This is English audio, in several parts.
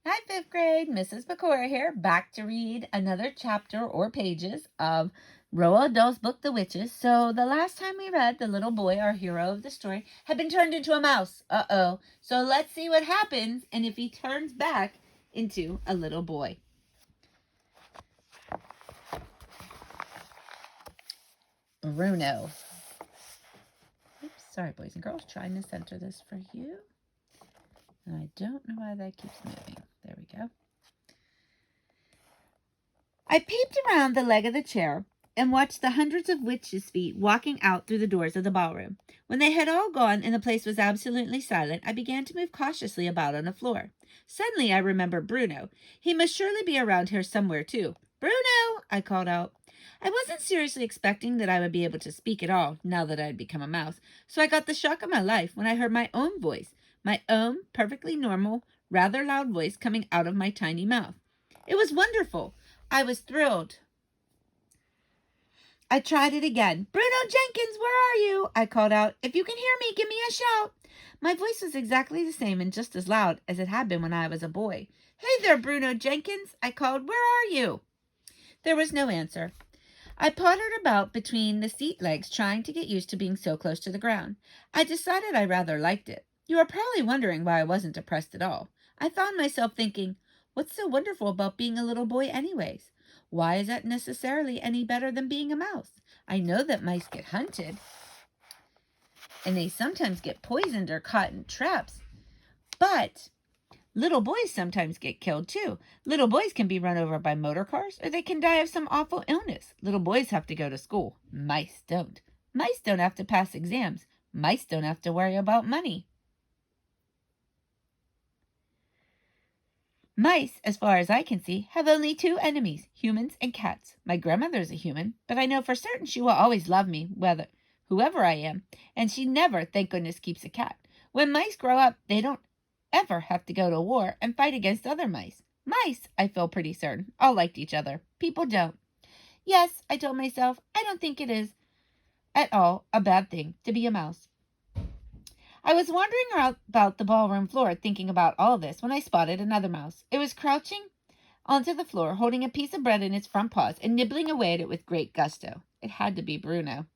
Hi, 5th grade. Mrs. Pecora here, back to read another chapter or pages of Roald Dahl's book, The Witches. So the last time we read, the little boy, our hero of the story, had been turned into a mouse. Uh-oh. So let's see what happens and if he turns back into a little boy. Bruno. Oops, sorry, boys and girls. Trying to center this for you. And I don't know why that keeps moving. There we go. I peeped around the leg of the chair and watched the hundreds of witches' feet walking out through the doors of the ballroom. When they had all gone and the place was absolutely silent, I began to move cautiously about on the floor. Suddenly I remembered Bruno. He must surely be around here somewhere, too. Bruno! I called out. I wasn't seriously expecting that I would be able to speak at all, now that I had become a mouse, so I got the shock of my life when I heard my own voice, my own perfectly normal, rather loud voice coming out of my tiny mouth. It was wonderful. I was thrilled. I tried it again. Bruno Jenkins, where are you? I called out. If you can hear me, give me a shout. My voice was exactly the same and just as loud as it had been when I was a boy. Hey there, Bruno Jenkins, I called. Where are you? There was no answer. I pottered about between the seat legs, trying to get used to being so close to the ground. I decided I rather liked it. You are probably wondering why I wasn't depressed at all. I found myself thinking, what's so wonderful about being a little boy anyways? Why is that necessarily any better than being a mouse? I know that mice get hunted, and they sometimes get poisoned or caught in traps, but little boys sometimes get killed, too. Little boys can be run over by motor cars, or they can die of some awful illness. Little boys have to go to school. Mice don't. Mice don't have to pass exams. Mice don't have to worry about money. Mice, as far as I can see, have only two enemies, humans and cats. My grandmother's a human, but I know for certain she will always love me, whoever I am, and she never, thank goodness, keeps a cat. When mice grow up, they don't ever have to go to war and fight against other mice. Mice, I feel pretty certain, all liked each other. People don't. Yes, I told myself, I don't think it is at all a bad thing to be a mouse. I was wandering about the ballroom floor thinking about all this when I spotted another mouse. It was crouching onto the floor, holding a piece of bread in its front paws and nibbling away at it with great gusto. It had to be Bruno.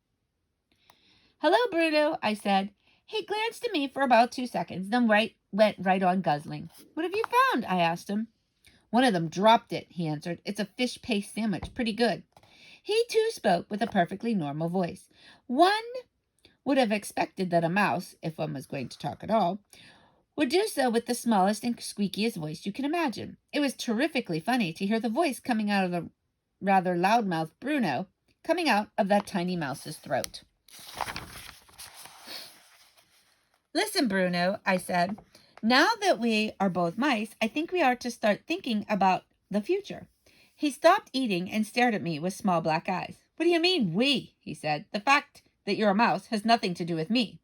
Hello, Bruno, I said. He glanced at me for about 2 seconds, then went right on guzzling. What have you found? I asked him. One of them dropped it, he answered. It's a fish paste sandwich, pretty good. He, too, spoke with a perfectly normal voice. One would have expected that a mouse, if one was going to talk at all, would do so with the smallest and squeakiest voice you can imagine. It was terrifically funny to hear the voice coming out of the rather loudmouthed Bruno, coming out of that tiny mouse's throat. Listen, Bruno, I said. Now that we are both mice, I think we are to start thinking about the future. He stopped eating and stared at me with small black eyes. What do you mean, we? He said. The fact that you're a mouse has nothing to do with me.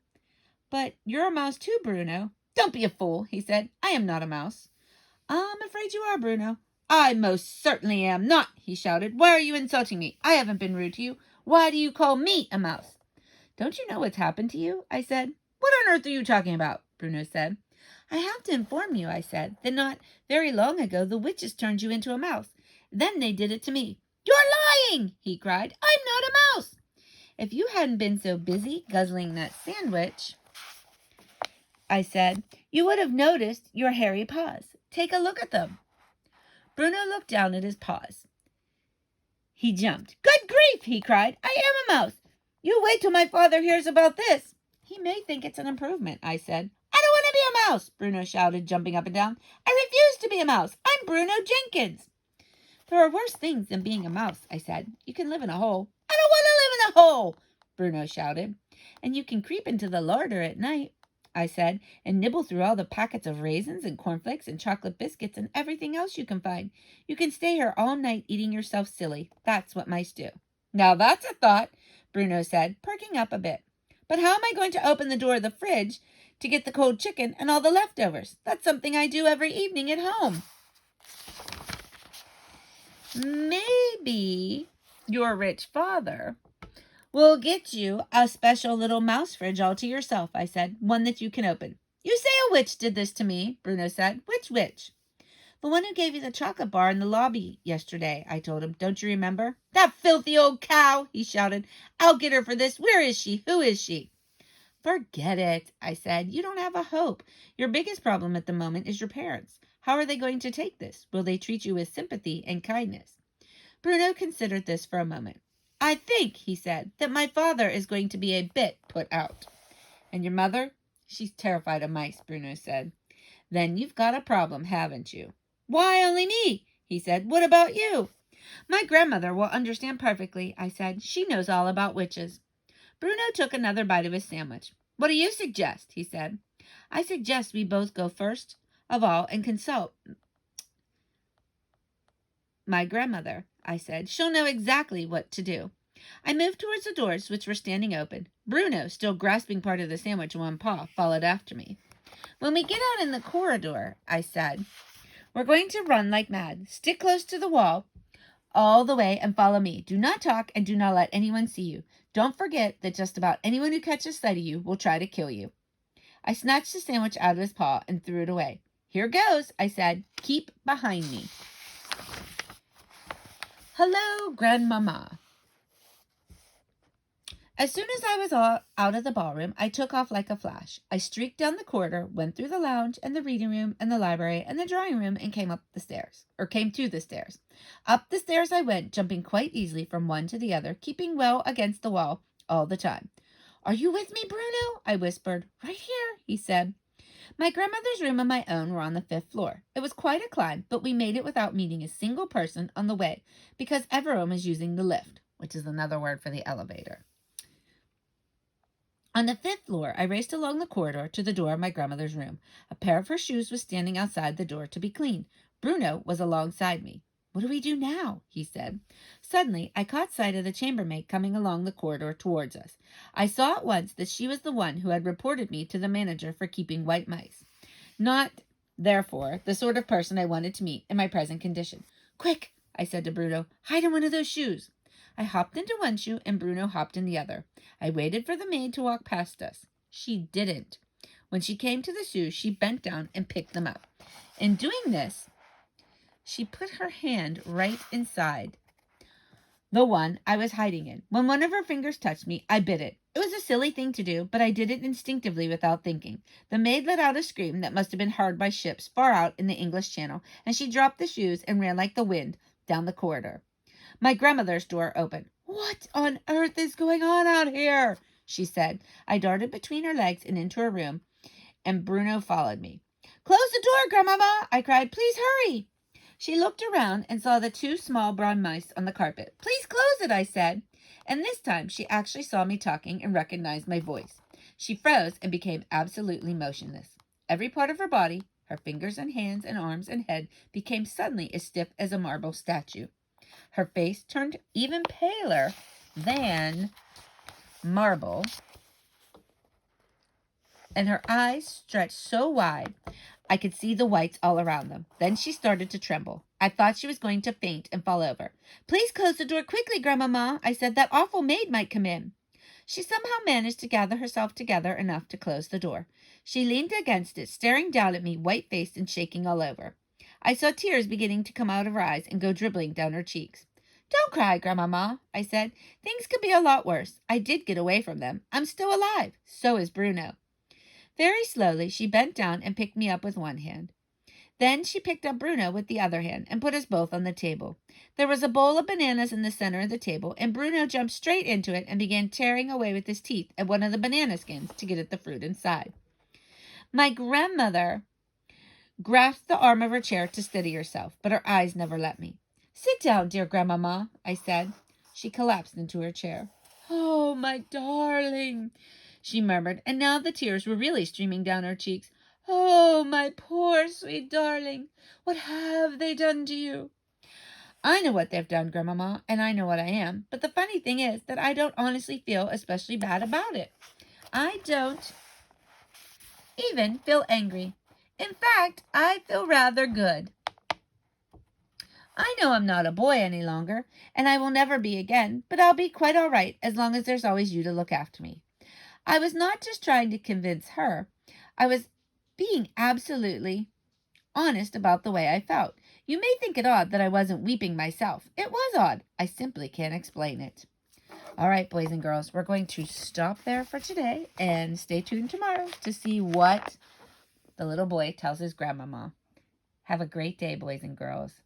But you're a mouse too, Bruno. Don't be a fool, he said. I am not a mouse. I'm afraid you are, Bruno. I most certainly am not, he shouted. Why are you insulting me? I haven't been rude to you. Why do you call me a mouse? Don't you know what's happened to you? I said. What on earth are you talking about? Bruno said. I have to inform you, I said, that not very long ago the witches turned you into a mouse. Then they did it to me. You're lying, he cried. I'm not a mouse. If you hadn't been so busy guzzling that sandwich, I said, you would have noticed your hairy paws. Take a look at them. Bruno looked down at his paws. He jumped. Good grief, he cried. I am a mouse. You wait till my father hears about this. He may think it's an improvement, I said. I don't want to be a mouse, Bruno shouted, jumping up and down. I refuse to be a mouse. I'm Bruno Jenkins. There are worse things than being a mouse, I said. You can live in a hole. I don't want to live in a hole, Bruno shouted. And you can creep into the larder at night, I said, and nibble through all the packets of raisins and cornflakes and chocolate biscuits and everything else you can find. You can stay here all night eating yourself silly. That's what mice do. Now that's a thought, Bruno said, perking up a bit. But how am I going to open the door of the fridge to get the cold chicken and all the leftovers? That's something I do every evening at home. Maybe your rich father will get you a special little mouse fridge all to yourself, I said, one that you can open. You say a witch did this to me, Bruno said. Which witch? The one who gave you the chocolate bar in the lobby yesterday, I told him. Don't you remember? That filthy old cow, he shouted. I'll get her for this. Where is she? Who is she? Forget it, I said. You don't have a hope. Your biggest problem at the moment is your parents. How are they going to take this? Will they treat you with sympathy and kindness? Bruno considered this for a moment. I think, he said, that my father is going to be a bit put out. And your mother? She's terrified of mice, Bruno said. Then you've got a problem, haven't you? Why only me? He said. What about you? My grandmother will understand perfectly, I said. She knows all about witches. Bruno took another bite of his sandwich. What do you suggest? He said. I suggest we both go first of all and consult my grandmother, I said. She'll know exactly what to do. I moved towards the doors, which were standing open. Bruno, still grasping part of the sandwich in one paw, followed after me. When we get out in the corridor, I said, we're going to run like mad. Stick close to the wall all the way and follow me. Do not talk and do not let anyone see you. Don't forget that just about anyone who catches sight of you will try to kill you. I snatched the sandwich out of his paw and threw it away. Here goes, I said. Keep behind me. Hello, Grandmama. As soon as I was out of the ballroom, I took off like a flash. I streaked down the corridor, went through the lounge and the reading room and the library and the drawing room and came to the stairs. Up the stairs I went, jumping quite easily from one to the other, keeping well against the wall all the time. Are you with me, Bruno? I whispered. Right here, he said. My grandmother's room and my own were on the 5th floor. It was quite a climb, but we made it without meeting a single person on the way because everyone was using the lift, which is another word for the elevator. On the 5th floor, I raced along the corridor to the door of my grandmother's room. A pair of her shoes was standing outside the door to be cleaned. Bruno was alongside me. What do we do now? He said. Suddenly, I caught sight of the chambermaid coming along the corridor towards us. I saw at once that she was the one who had reported me to the manager for keeping white mice. Not, therefore, the sort of person I wanted to meet in my present condition. Quick, I said to Bruno, hide in one of those shoes. I hopped into one shoe and Bruno hopped in the other. I waited for the maid to walk past us. She didn't. When she came to the shoes, she bent down and picked them up. In doing this, she put her hand right inside the one I was hiding in. When one of her fingers touched me, I bit it. It was a silly thing to do, but I did it instinctively without thinking. The maid let out a scream that must have been heard by ships far out in the English Channel, and she dropped the shoes and ran like the wind down the corridor. My grandmother's door opened. What on earth is going on out here? She said. I darted between her legs and into her room, and Bruno followed me. Close the door, Grandmama, I cried. Please hurry. She looked around and saw the 2 small brown mice on the carpet. Please close it, I said. And this time she actually saw me talking and recognized my voice. She froze and became absolutely motionless. Every part of her body, her fingers and hands and arms and head, became suddenly as stiff as a marble statue. Her face turned even paler than marble, and her eyes stretched so wide I could see the whites all around them. Then she started to tremble. I thought she was going to faint and fall over. Please close the door quickly, Grandmama, I said. That awful maid might come in. She somehow managed to gather herself together enough to close the door. She leaned against it, staring down at me, white-faced and shaking all over. I saw tears beginning to come out of her eyes and go dribbling down her cheeks. Don't cry, Grandmama, I said. Things could be a lot worse. I did get away from them. I'm still alive. So is Bruno. Very slowly, she bent down and picked me up with one hand. Then she picked up Bruno with the other hand and put us both on the table. There was a bowl of bananas in the center of the table, and Bruno jumped straight into it and began tearing away with his teeth at one of the banana skins to get at the fruit inside. My grandmother grasped the arm of her chair to steady herself, but her eyes never let me. Sit down, dear Grandmama, I said. She collapsed into her chair. Oh, my darling, she murmured, and now the tears were really streaming down her cheeks. Oh, my poor, sweet darling, what have they done to you? I know what they've done, Grandmama, and I know what I am, but the funny thing is that I don't honestly feel especially bad about it. I don't even feel angry. In fact, I feel rather good. I know I'm not a boy any longer, and I will never be again, but I'll be quite all right as long as there's always you to look after me. I was not just trying to convince her. I was being absolutely honest about the way I felt. You may think it odd that I wasn't weeping myself. It was odd. I simply can't explain it. All right, boys and girls, we're going to stop there for today and stay tuned tomorrow to see what the little boy tells his grandmama. Have a great day, boys and girls.